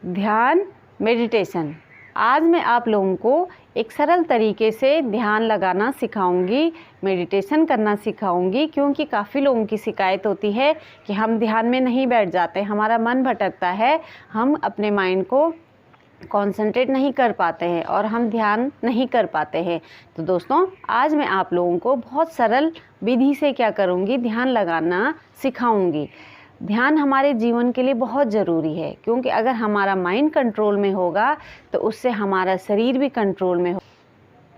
ध्यान मेडिटेशन। आज मैं आप लोगों को एक सरल तरीके से ध्यान लगाना सिखाऊंगी, मेडिटेशन करना सिखाऊंगी। क्योंकि काफ़ी लोगों की शिकायत होती है कि हम ध्यान में नहीं बैठ जाते, हमारा मन भटकता है, हम अपने माइंड को कंसंट्रेट नहीं कर पाते हैं और हम ध्यान नहीं कर पाते हैं। तो दोस्तों, आज मैं आप लोगों को बहुत सरल विधि से क्या करूँगी, ध्यान लगाना सिखाऊंगी। ध्यान हमारे जीवन के लिए बहुत ज़रूरी है, क्योंकि अगर हमारा माइंड कंट्रोल में होगा तो उससे हमारा शरीर भी कंट्रोल में हो।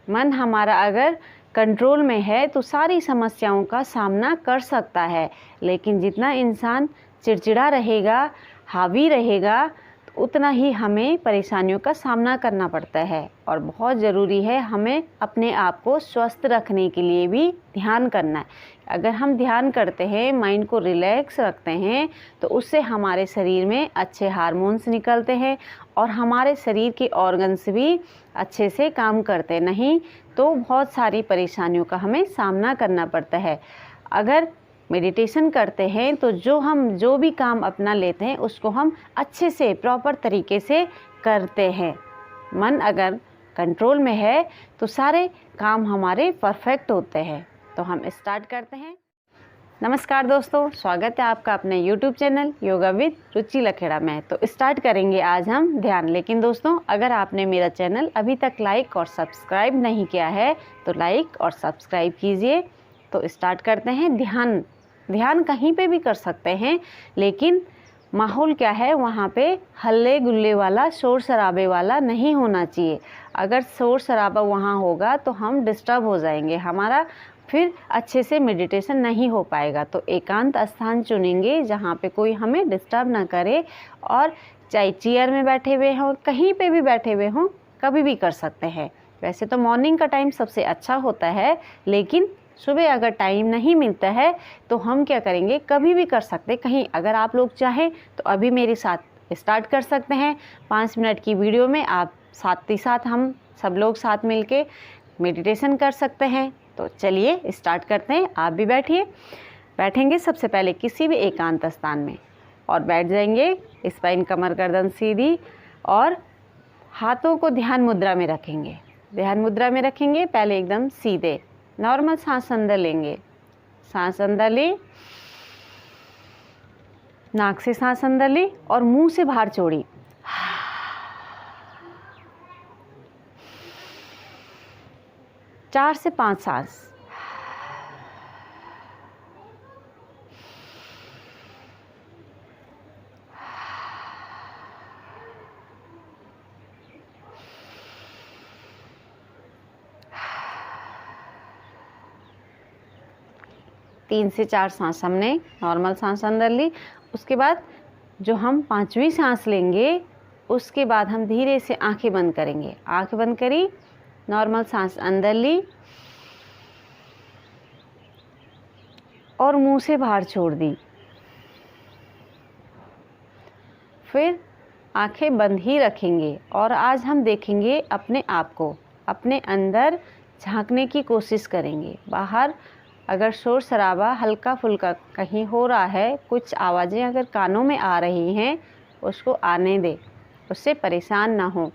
मन हमारा अगर कंट्रोल में है तो सारी समस्याओं का सामना कर सकता है। लेकिन जितना इंसान चिड़चिड़ा रहेगा, हावी रहेगा, तो उतना ही हमें परेशानियों का सामना करना पड़ता है। और बहुत ज़रूरी है हमें अपने आप को स्वस्थ रखने के लिए भी ध्यान करना है। अगर हम ध्यान करते हैं, माइंड को रिलैक्स रखते हैं, तो उससे हमारे शरीर में अच्छे हार्मोन्स निकलते हैं और हमारे शरीर के ऑर्गन्स भी अच्छे से काम करते नहीं तो बहुत सारी परेशानियों का हमें सामना करना पड़ता है। अगर मेडिटेशन करते हैं तो जो भी काम अपना लेते हैं उसको हम अच्छे से प्रॉपर तरीके से करते हैं। मन अगर कंट्रोल में है तो सारे काम हमारे परफेक्ट होते हैं। तो हम स्टार्ट करते हैं। नमस्कार दोस्तों, स्वागत है आपका अपने YouTube चैनल योगा विद रुचि लखेड़ा में। तो स्टार्ट करेंगे आज हम ध्यान। लेकिन दोस्तों, अगर आपने मेरा चैनल अभी तक लाइक और सब्सक्राइब नहीं किया है तो लाइक और सब्सक्राइब कीजिए। तो स्टार्ट करते हैं। ध्यान कहीं पे भी कर सकते हैं, लेकिन माहौल क्या है, वहाँ पे हल्ले गुल्ले वाला, शोर शराबे वाला नहीं होना चाहिए। अगर शोर शराबा वहाँ होगा तो हम डिस्टर्ब हो जाएंगे, हमारा फिर अच्छे से मेडिटेशन नहीं हो पाएगा। तो एकांत स्थान चुनेंगे जहाँ पे कोई हमें डिस्टर्ब ना करे। और चाहे चेयर में बैठे हुए हों, कहीं पे भी बैठे हुए हों, कभी भी कर सकते हैं। वैसे तो मॉर्निंग का टाइम सबसे अच्छा होता है, लेकिन सुबह अगर टाइम नहीं मिलता है तो हम क्या करेंगे, कभी भी कर सकते। कहीं अगर आप लोग चाहें तो अभी मेरे साथ स्टार्ट कर सकते हैं। 5 मिनट की वीडियो में आप साथ ही साथ हम सब लोग साथ मिलके मेडिटेशन कर सकते हैं। तो चलिए स्टार्ट करते हैं। आप भी बैठेंगे सबसे पहले किसी भी एकांत स्थान में और बैठ जाएंगे। स्पाइन, कमर, गर्दन सीधी और हाथों को ध्यान मुद्रा में रखेंगे। ध्यान मुद्रा में रखेंगे, पहले एकदम सीधे नॉर्मल सांस अंदर लेंगे। सांस अंदर ली, नाक से सांस अंदर ली और मुंह से बाहर छोड़ी। 4 से 5 सांस। तीन से 4 सांस हमने नॉर्मल सांस अंदर ली। उसके बाद जो हम 5वीं सांस लेंगे, उसके बाद हम धीरे से आंखें बंद करेंगे। आंखें बंद करी, नॉर्मल सांस अंदर ली और मुंह से बाहर छोड़ दी। फिर आंखें बंद ही रखेंगे और आज हम देखेंगे अपने आप को, अपने अंदर झांकने की कोशिश करेंगे। बाहर अगर शोर शराबा हल्का फुल्का कहीं हो रहा है, कुछ आवाज़ें अगर कानों में आ रही हैं, उसको आने दें, उससे परेशान ना हो,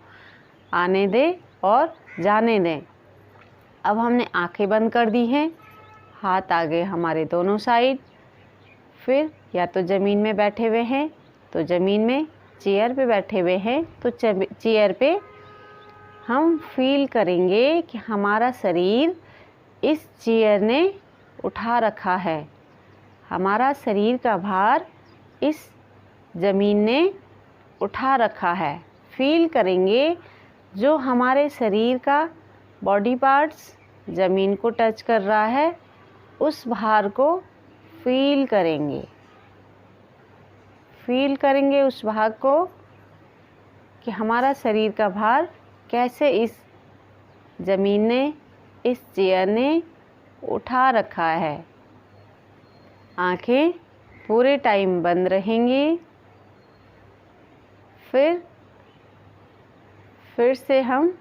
आने दें और जाने दें। अब हमने आंखें बंद कर दी हैं, हाथ आगे हमारे दोनों साइड। फिर या तो ज़मीन में बैठे हुए हैं तो ज़मीन में, चेयर पे बैठे हुए हैं तो चेयर पे हम फील करेंगे कि हमारा शरीर इस चेयर ने उठा रखा है, हमारा शरीर का भार इस ज़मीन ने उठा रखा है। फील करेंगे जो हमारे शरीर का बॉडी पार्ट्स ज़मीन को टच कर रहा है, उस भार को फील करेंगे। फील करेंगे उस भाग को कि हमारा शरीर का भार कैसे इस ज़मीन ने, इस चेयर ने उठा रखा है। आंखें पूरे टाइम बंद रहेंगी। फिर से हम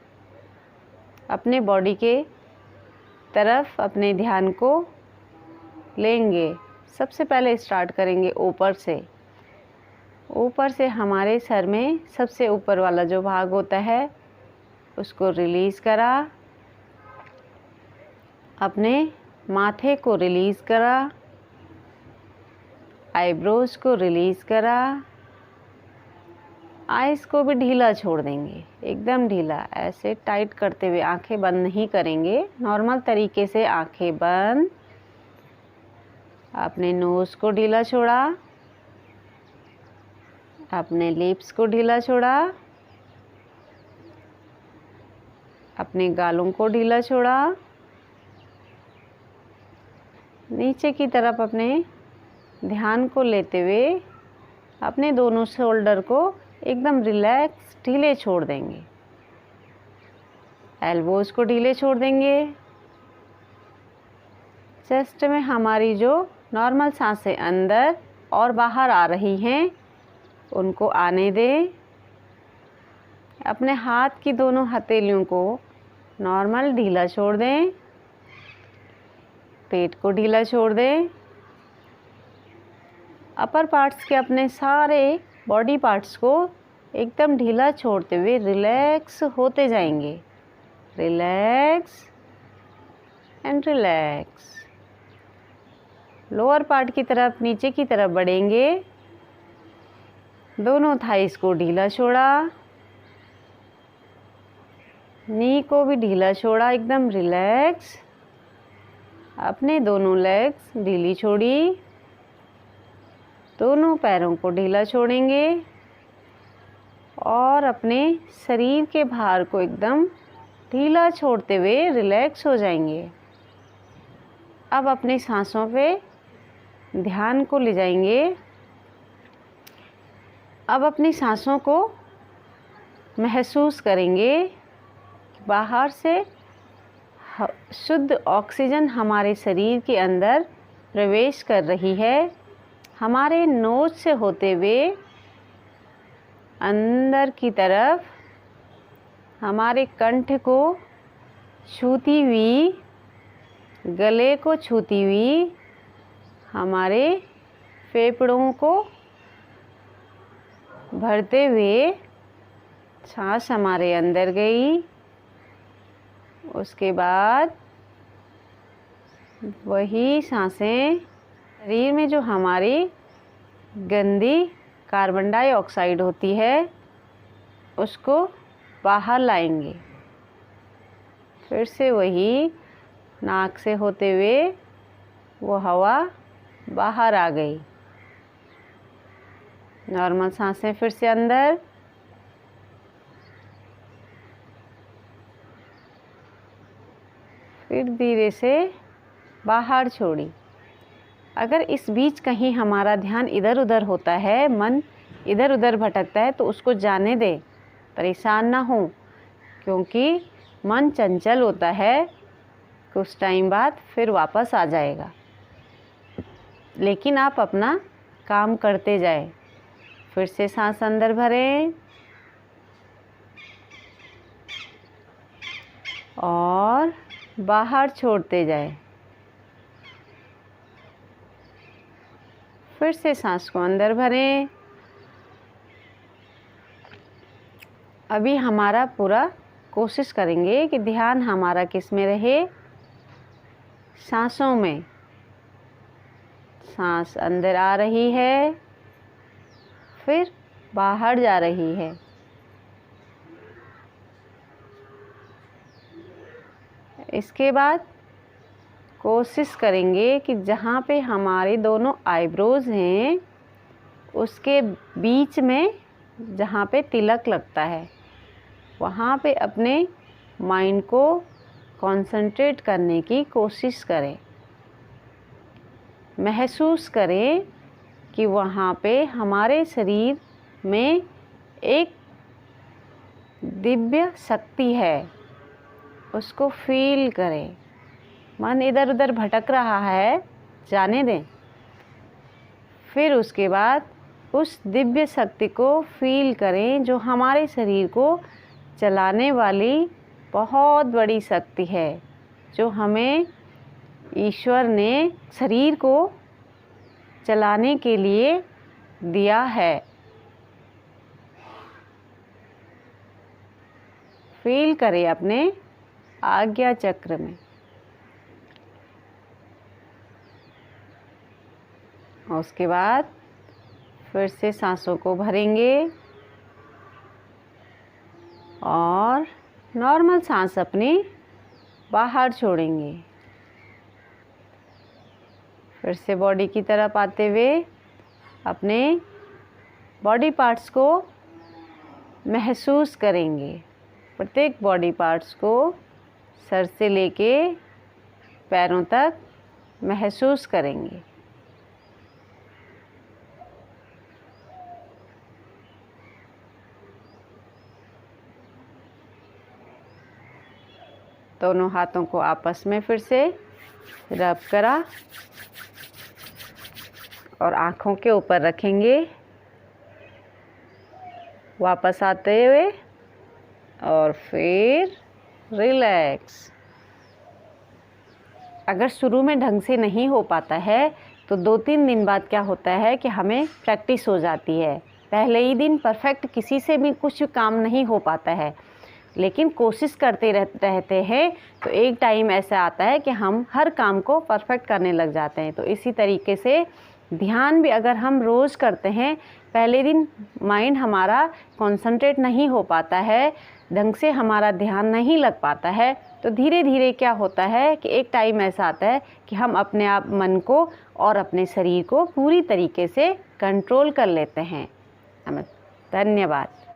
अपने बॉडी के तरफ अपने ध्यान को लेंगे। सबसे पहले स्टार्ट करेंगे ऊपर से। ऊपर से हमारे सर में सबसे ऊपर वाला जो भाग होता है उसको रिलीज़ करा, अपने माथे को रिलीज़ करा, आईब्रोज़ को रिलीज़ करा, आइज़ को भी ढीला छोड़ देंगे, एकदम ढीला। ऐसे टाइट करते हुए आंखें बंद नहीं करेंगे, नॉर्मल तरीके से आंखें बंद। अपने नोज़ को ढीला छोड़ा, अपने लिप्स को ढीला छोड़ा, अपने गालों को ढीला छोड़ा, नीचे की तरफ अपने ध्यान को लेते हुए अपने दोनों शोल्डर को एकदम रिलैक्स ढीले छोड़ देंगे। एल्बोज़ को ढीले छोड़ देंगे। चेस्ट में हमारी जो नॉर्मल सांसें अंदर और बाहर आ रही हैं उनको आने दें। अपने हाथ की दोनों हथेलियों को नॉर्मल ढीला छोड़ दें। पेट को ढीला छोड़ दें। अपर पार्ट्स के अपने सारे बॉडी पार्ट्स को एकदम ढीला छोड़ते हुए रिलैक्स होते जाएंगे। Relax and relax. Lower part की तरफ नीचे की तरफ बढ़ेंगे। दोनों थाइस को ढीला छोड़ा, नी को भी ढीला छोड़ा, एकदम रिलैक्स। अपने दोनों लेग्स ढीली छोड़ी, दोनों पैरों को ढीला छोड़ेंगे और अपने शरीर के भार को एकदम ढीला छोड़ते हुए रिलैक्स हो जाएंगे। अब अपनी सांसों पे ध्यान को ले जाएंगे। अब अपनी सांसों को महसूस करेंगे कि बाहर से शुद्ध ऑक्सीजन हमारे शरीर के अंदर प्रवेश कर रही है। हमारे नोज से होते हुए अंदर की तरफ हमारे कंठ को छूती हुई, गले को छूती हुई हमारे फेफड़ों को भरते हुए सांस हमारे अंदर गई। उसके बाद वही सांसें शरीर में जो हमारी गंदी कार्बन डाइऑक्साइड होती है उसको बाहर लाएंगे। फिर से वही नाक से होते हुए वो हवा बाहर आ गई। नॉर्मल सांसें फिर से अंदर, फिर धीरे से बाहर छोड़ी। अगर इस बीच कहीं हमारा ध्यान इधर उधर होता है, मन इधर उधर भटकता है, तो उसको जाने दे, परेशान ना हो, क्योंकि मन चंचल होता है, कुछ टाइम बाद फिर वापस आ जाएगा। लेकिन आप अपना काम करते जाए। फिर से सांस अंदर भरें और बाहर छोड़ते जाए। फिर से सांस को अंदर भरें। अभी हमारा पूरा कोशिश करेंगे कि ध्यान हमारा किस में रहे, सांसों में। सांस अंदर आ रही है, फिर बाहर जा रही है। इसके बाद कोशिश करेंगे कि जहाँ पे हमारे दोनों आईब्रोज़ हैं उसके बीच में जहाँ पे तिलक लगता है वहाँ पे अपने माइंड को कंसंट्रेट करने की कोशिश करें। महसूस करें कि वहाँ पे हमारे शरीर में एक दिव्य शक्ति है, उसको फील करें। मन इधर उधर भटक रहा है, जाने दें। फिर उसके बाद उस दिव्य शक्ति को फील करें जो हमारे शरीर को चलाने वाली बहुत बड़ी शक्ति है, जो हमें ईश्वर ने शरीर को चलाने के लिए दिया है। फील करें अपने आज्ञा चक्र में। और उसके बाद फिर से सांसों को भरेंगे और नॉर्मल सांस अपनी बाहर छोड़ेंगे। फिर से बॉडी की तरफ आते हुए अपने बॉडी पार्ट्स को महसूस करेंगे। प्रत्येक बॉडी पार्ट्स को सर से लेके पैरों तक महसूस करेंगे। दोनों हाथों को आपस में फिर से रब करा और आँखों के ऊपर रखेंगे। वापस आते हुए और फिर रिलैक्स। अगर शुरू में ढंग से नहीं हो पाता है तो 2-3 दिन बाद क्या होता है कि हमें प्रैक्टिस हो जाती है। पहले ही दिन परफेक्ट किसी से भी कुछ काम नहीं हो पाता है, लेकिन कोशिश करते रहते हैं तो एक टाइम ऐसा आता है कि हम हर काम को परफेक्ट करने लग जाते हैं। तो इसी तरीके से ध्यान भी अगर हम रोज़ करते हैं, पहले दिन माइंड हमारा कंसंट्रेट नहीं हो पाता है, ढंग से हमारा ध्यान नहीं लग पाता है, तो धीरे धीरे क्या होता है कि एक टाइम ऐसा आता है कि हम अपने आप मन को और अपने शरीर को पूरी तरीके से कंट्रोल कर लेते हैं। धन्यवाद।